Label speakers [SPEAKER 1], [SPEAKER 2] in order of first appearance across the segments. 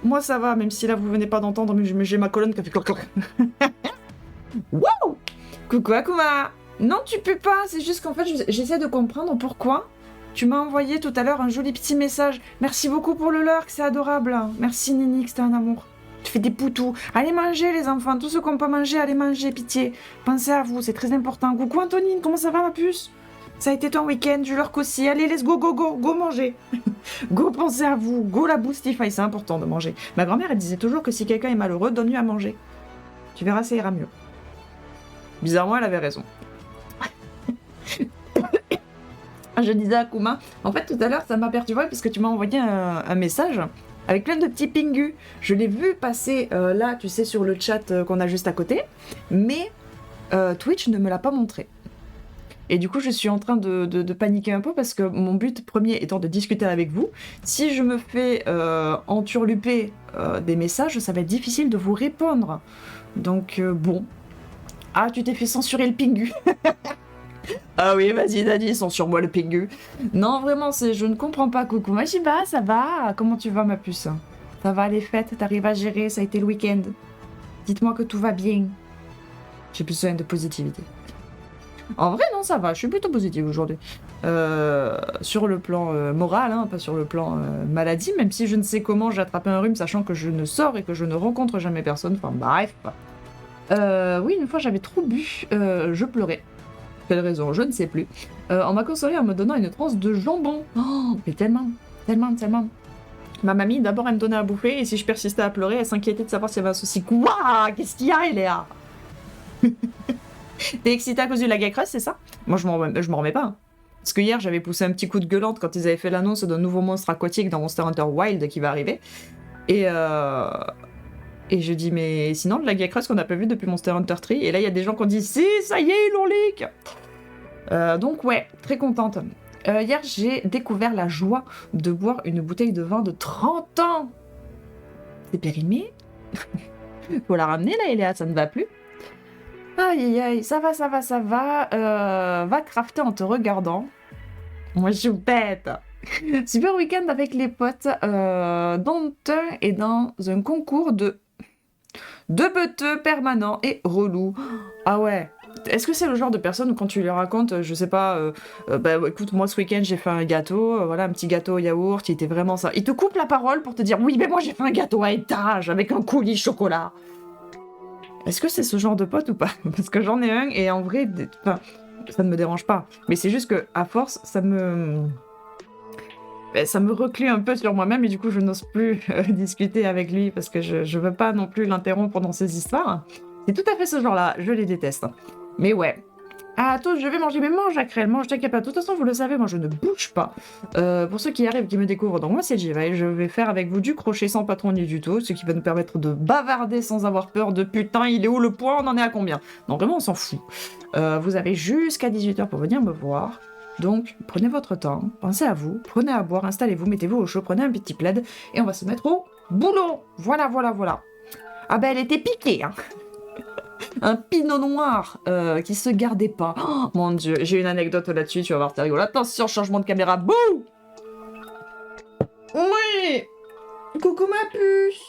[SPEAKER 1] moi ça va, même si là vous venez pas d'entendre, mais j'ai ma colonne qui a fait cloc cloc. Wow. Coucou Akuma. Non, tu peux pas, c'est juste qu'en fait j'essaie de comprendre pourquoi tu m'as envoyé tout à l'heure un joli petit message. Merci beaucoup pour le lurk, c'est adorable. Merci Ninix, t'es un amour. Tu fais des poutous. Allez manger les enfants, tous ceux qui n'ont pas mangé, allez manger, pitié. Pensez à vous, c'est très important. Coucou Antonine, comment ça va ma puce? Ça a été ton week-end, du lurk aussi. Allez, let's go, go, go, go manger. Go, pensez à vous. Go la boostify, c'est important de manger. Ma grand-mère, elle disait toujours que si quelqu'un est malheureux, donne-lui à manger. Tu verras, ça ira mieux. Bizarrement, elle avait raison. Je disais à Kuma, en fait tout à l'heure ça m'a perturbé parce que tu m'as envoyé un message avec plein de petits pingus. Je l'ai vu passer là, tu sais, sur le chat qu'on a juste à côté, mais Twitch ne me l'a pas montré. Et du coup, je suis en train de paniquer un peu parce que mon but premier étant de discuter avec vous. Si je me fais enturluper des messages, ça va être difficile de vous répondre. Donc bon. Ah, tu t'es fait censurer le pingu. Ah oui, vas-y, Daddy, censure-moi le pingu. Non, vraiment, je ne comprends pas, coucou. Majiba, ça va? Comment tu vas, ma puce? Ça va, les fêtes? T'arrives à gérer? Ça a été le week-end? Dites-moi que tout va bien. J'ai besoin de positivité. En vrai, non, ça va. Je suis plutôt positive aujourd'hui. Sur le plan moral, hein, pas sur le plan maladie, même si je ne sais comment j'ai attrapé un rhume, sachant que je ne sors et que je ne rencontre jamais personne. Enfin, bref. Oui, une fois, j'avais trop bu. Je pleurais. Quelle raison, je ne sais plus. On m'a consolé en me donnant une tranche de jambon. Oh, mais tellement, tellement, tellement. Ma mamie, d'abord, elle me donnait à bouffer, et si je persistais à pleurer, elle s'inquiétait de savoir s'il y avait un souci. Quoi? Qu'est-ce qu'il y a, Eléa? T'es excitée à cause du lag crust, c'est ça? Moi, je m'en remets pas. Hein. Parce que hier, j'avais poussé un petit coup de gueulante quand ils avaient fait l'annonce d'un nouveau monstre aquatique dans Monster Hunter Wild qui va arriver. Et je dis, mais sinon, le lag crust qu'on n'a pas vu depuis Monster Hunter 3. Et là, il y a des gens qui ont dit, si, ça y est, ils l'ont leak. Donc ouais, très contente. Hier, j'ai découvert la joie de boire une bouteille de vin de 30 ans. C'est périmé. Faut la ramener là, Eléa, ça ne va plus. Aïe aïe aïe, ça va, ça va, ça va. Va crafter en te regardant. Moi, je suis bête. Super week-end avec les potes, dont un est dans un concours de beuteux permanent et relou. Ah ouais. Est-ce que c'est le genre de personne où quand tu lui racontes, je sais pas, bah écoute, moi ce week-end j'ai fait un gâteau, voilà, un petit gâteau au yaourt, il était vraiment ça. Il te coupe la parole pour te dire, oui, mais moi j'ai fait un gâteau à étage avec un coulis chocolat. Est-ce que c'est ce genre de pote ou pas? Parce que j'en ai un et en vrai, enfin, ça ne me dérange pas. Mais c'est juste que à force, ça me reclue un peu sur moi-même et du coup je n'ose plus discuter avec lui parce que je veux pas non plus l'interrompre dans ses histoires. C'est tout à fait ce genre-là, je les déteste. Mais ouais. Ah, tous, je vais manger, mais mange, Acrel, mange, t'inquiète pas. De toute façon, vous le savez, moi, je ne bouge pas. Pour ceux qui arrivent, qui me découvrent, donc moi, c'est Jivaï. Je vais faire avec vous du crochet sans patron ni du tout, ce qui va nous permettre de bavarder sans avoir peur de putain, il est où le point, on en est à combien? Non, vraiment, on s'en fout. Vous avez jusqu'à 18h pour venir me voir. Donc, prenez votre temps, pensez à vous, prenez à boire, installez-vous, mettez-vous au chaud, prenez un petit plaid, et on va se mettre au boulot. Voilà, voilà, voilà. Ah ben, elle était piquée, hein. Un pinot noir qui se gardait pas. Oh, mon dieu, j'ai une anecdote là-dessus, tu vas voir, t'es rigolo. Attention, changement de caméra, bouh! Oui! Coucou ma puce!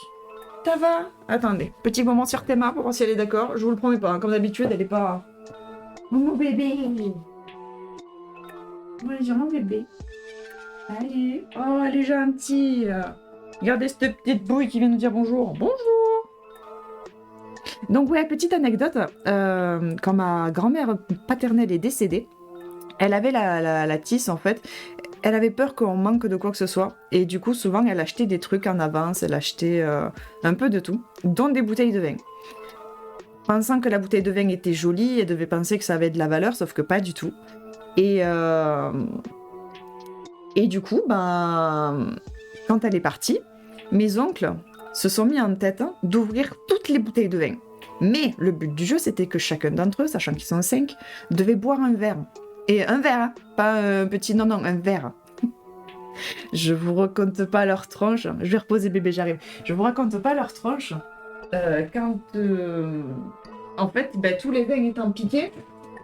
[SPEAKER 1] Ça va? Attendez, petit moment sur Théma pour voir si elle est d'accord. Je vous le promets pas, hein. Comme d'habitude, elle est pas... Mon bébé! Oui, j'ai mon bébé. Allez. Oh, elle est gentille. Regardez cette petite bouille qui vient nous dire bonjour. Bonjour! Donc ouais, petite anecdote, quand ma grand-mère paternelle est décédée, elle avait la tisse en fait, elle avait peur qu'on manque de quoi que ce soit, et du coup souvent elle achetait des trucs en avance, elle achetait un peu de tout, dont des bouteilles de vin. Pensant que la bouteille de vin était jolie, elle devait penser que ça avait de la valeur, sauf que pas du tout. Et du coup, ben, quand elle est partie, mes oncles se sont mis en tête d'ouvrir toutes les bouteilles de vin. Mais le but du jeu, c'était que chacun d'entre eux, sachant qu'ils sont 5, devait boire un verre. Et un verre, hein, pas un petit non, un verre. Je vous raconte pas leur tronche. Je vais reposer bébé, j'arrive. Je vous raconte pas leur tronche. Quand, en fait, ben, tous les vins étant piqués,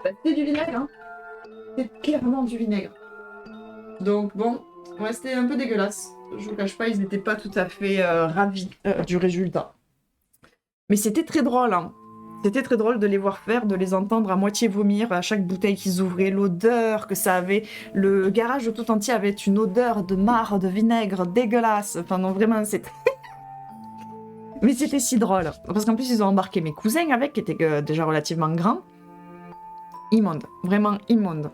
[SPEAKER 1] ben, c'est du vinaigre. Hein. C'est clairement du vinaigre. Donc bon, ouais, c'était un peu dégueulasse. Je vous cache pas, ils n'étaient pas tout à fait ravis du résultat. Mais c'était très drôle, hein. C'était très drôle de les voir faire, de les entendre à moitié vomir à chaque bouteille qu'ils ouvraient, l'odeur que ça avait. Le garage tout entier avait une odeur de marre, de vinaigre, dégueulasse. Enfin non, vraiment, c'était... Mais c'était si drôle. Parce qu'en plus, ils ont embarqué mes cousins avec, qui étaient déjà relativement grands. Immonde. Vraiment immonde.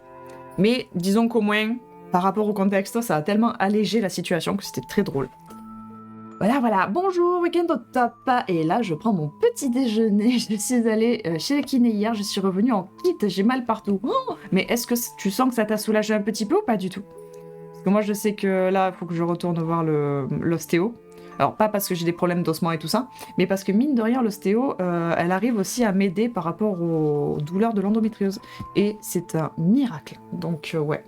[SPEAKER 1] Mais disons qu'au moins, par rapport au contexte, ça a tellement allégé la situation que c'était très drôle. Voilà, voilà. Bonjour, week-end au top. Et là, je prends mon petit déjeuner. Je suis allée chez le kiné hier. Je suis revenue en kit. J'ai mal partout. Oh, mais est-ce que tu sens que ça t'a soulagé un petit peu ou pas du tout? Parce que moi, je sais que là, il faut que je retourne voir l'ostéo. Alors, pas parce que j'ai des problèmes d'ossement et tout ça, mais parce que mine de rien, l'ostéo, elle arrive aussi à m'aider par rapport aux douleurs de l'endométriose. Et c'est un miracle. Donc, ouais.